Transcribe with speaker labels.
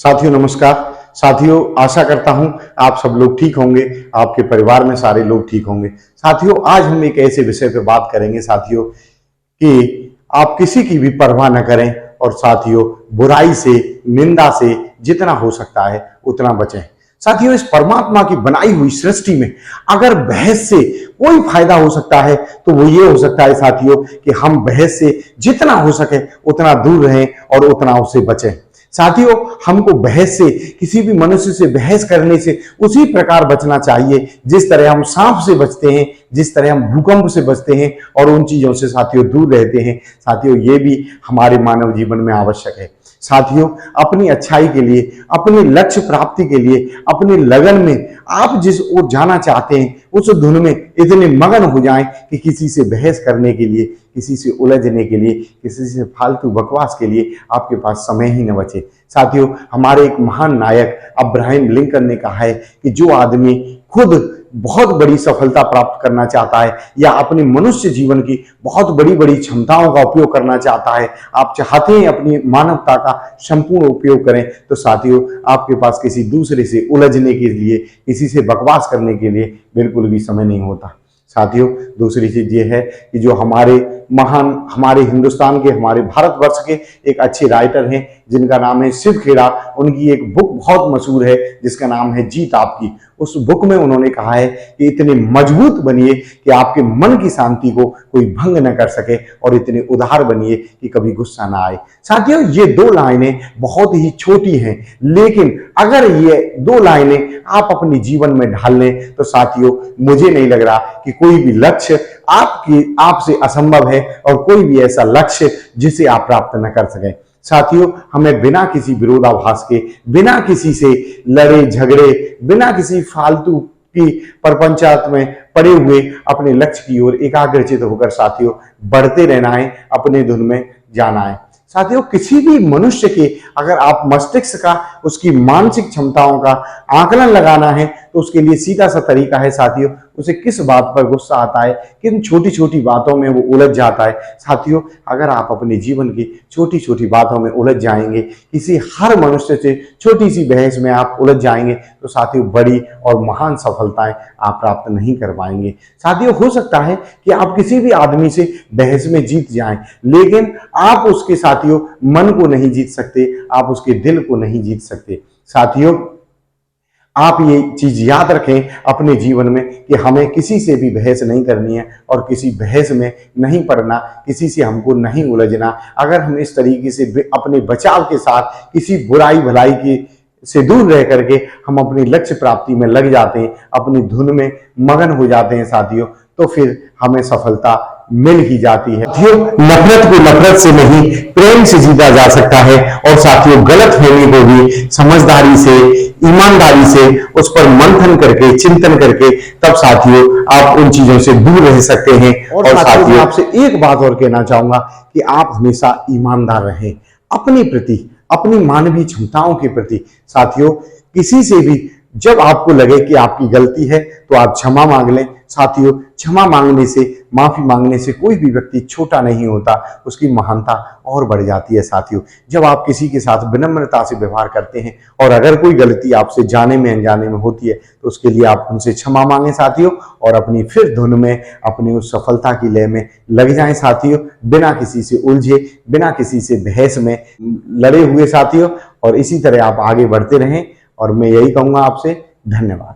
Speaker 1: साथियों नमस्कार। साथियों आशा करता हूं आप सब लोग ठीक होंगे, आपके परिवार में सारे लोग ठीक होंगे। साथियों आज हम एक ऐसे विषय पे बात करेंगे साथियों कि आप किसी की भी परवाह न करें और साथियों बुराई से, निंदा से जितना हो सकता है उतना बचें। साथियों इस परमात्मा की बनाई हुई सृष्टि में अगर बहस से कोई फायदा हो सकता है तो वो ये हो सकता है साथियों कि हम बहस से जितना हो सके उतना दूर रहें और उतना उससे बचें। साथियों हमको बहस से, किसी भी मनुष्य से बहस करने से उसी प्रकार बचना चाहिए जिस तरह हम सांप से बचते हैं, जिस तरह हम भूकंप से बचते हैं और उन चीजों से साथियों दूर रहते हैं। साथियों ये भी हमारे मानव जीवन में आवश्यक है। साथियों अपनी अच्छाई के लिए, अपने लक्ष्य प्राप्ति के लिए, अपने लगन में आप जिस ओर जाना चाहते हैं उस धुन में इतने मगन हो जाएं कि किसी से बहस करने के लिए, किसी से उलझने के लिए, किसी से फालतू बकवास के लिए आपके पास समय ही न बचे। साथियों हमारे एक महान नायक अब्राहम लिंकन ने कहा है कि जो आदमी खुद बहुत बड़ी सफलता प्राप्त करना चाहता है या अपने मनुष्य जीवन की बहुत बड़ी बड़ी क्षमताओं का उपयोग करना चाहता है, आप चाहते हैं अपनी मानवता का संपूर्ण उपयोग करें, तो साथियों आपके पास किसी दूसरे से उलझने के लिए, किसी से बकवास करने के लिए बिल्कुल भी समय नहीं होता। साथियों दूसरी चीज ये है कि जो हमारे हिंदुस्तान के, हमारे भारतवर्ष के एक अच्छे राइटर हैं जिनका नाम है शिव खेड़ा, उनकी एक बुक बहुत मशहूर है जिसका नाम है जीत आपकी। उस बुक में उन्होंने कहा है कि इतने मजबूत बनिए कि आपके मन की शांति को कोई भंग न कर सके और इतने उदार बनिए कि कभी गुस्सा ना आए। साथियों ये दो लाइनें बहुत ही छोटी हैं, लेकिन अगर ये दो लाइनें आप अपने जीवन में ढाल लें तो साथियों मुझे नहीं लग रहा कि कोई भी लक्ष्य आपसे असंभव है और कोई भी ऐसा लक्ष्य जिसे आप प्राप्त न कर सकें। साथियों हमें बिना किसी विरोधाभास के, बिना किसी से लड़े झगड़े, बिना किसी फालतू की प्रपंचात में पड़े हुए अपने लक्ष्य की ओर एकाग्रचित होकर साथियों बढ़ते रहना है, अपने धुन में जाना है। साथियों किसी भी मनुष्य के अगर आप मस्तिष्क का, उसकी मानसिक क्षमताओं का आकलन लगाना है तो उसके लिए सीधा सा तरीका है साथियों, उसे किस बात पर गुस्सा आता है, किन छोटी छोटी बातों में वो उलझ जाता है। साथियों अगर आप अपने जीवन की छोटी छोटी बातों में उलझ जाएंगे, किसी हर मनुष्य से छोटी सी बहस में आप उलझ जाएंगे तो साथियों बड़ी और महान सफलताएं आप प्राप्त नहीं कर पाएंगे। साथियों हो सकता है कि आप किसी भी आदमी से बहस में जीत जाएं, लेकिन आप उसके साथियों मन को नहीं जीत सकते, आप उसके दिल को नहीं जीत सकते। साथियों आप ये चीज याद रखें अपने जीवन में कि हमें किसी से भी बहस नहीं करनी है और किसी बहस में नहीं पड़ना, किसी से हमको नहीं उलझना। अगर हम इस तरीके से अपने बचाव के साथ किसी बुराई भलाई की से दूर रह करके हम अपनी लक्ष्य प्राप्ति में लग जाते हैं, अपनी धुन में मगन हो जाते हैं साथियों, तो फिर हमें सफलता मिल ही जाती है। साथियों नफरत को नफरत से नहीं प्रेम से जीता जा सकता है और साथियों गलतफहमी को भी समझदारी से, ईमानदारी से उस पर मंथन करके, चिंतन करके तब साथियों आप उन चीजों से दूर रह सकते हैं। और साथियों मैं आपसे एक बात और कहना चाहूंगा कि आप हमेशा ईमानदार रहें अपने प्रति, अपनी मानवीय क्षमताओं के प्रति। साथियों किसी से भी जब आपको लगे कि आपकी गलती है तो आप क्षमा मांग लें। साथियों क्षमा मांगने से, माफी मांगने से कोई भी व्यक्ति छोटा नहीं होता, उसकी महानता और बढ़ जाती है। साथियों जब आप किसी के साथ विनम्रता से व्यवहार करते हैं और अगर कोई गलती आपसे जाने में अनजाने में होती है तो उसके लिए आप उनसे क्षमा मांगे साथियों, और अपनी फिर धुन में, अपनी उस सफलता की लय में लग जाएं साथियों, बिना किसी से उलझे, बिना किसी से बहस में लड़े हुए साथियों। और इसी तरह आप आगे बढ़ते रहें और मैं यही कहूंगा आपसे धन्यवाद।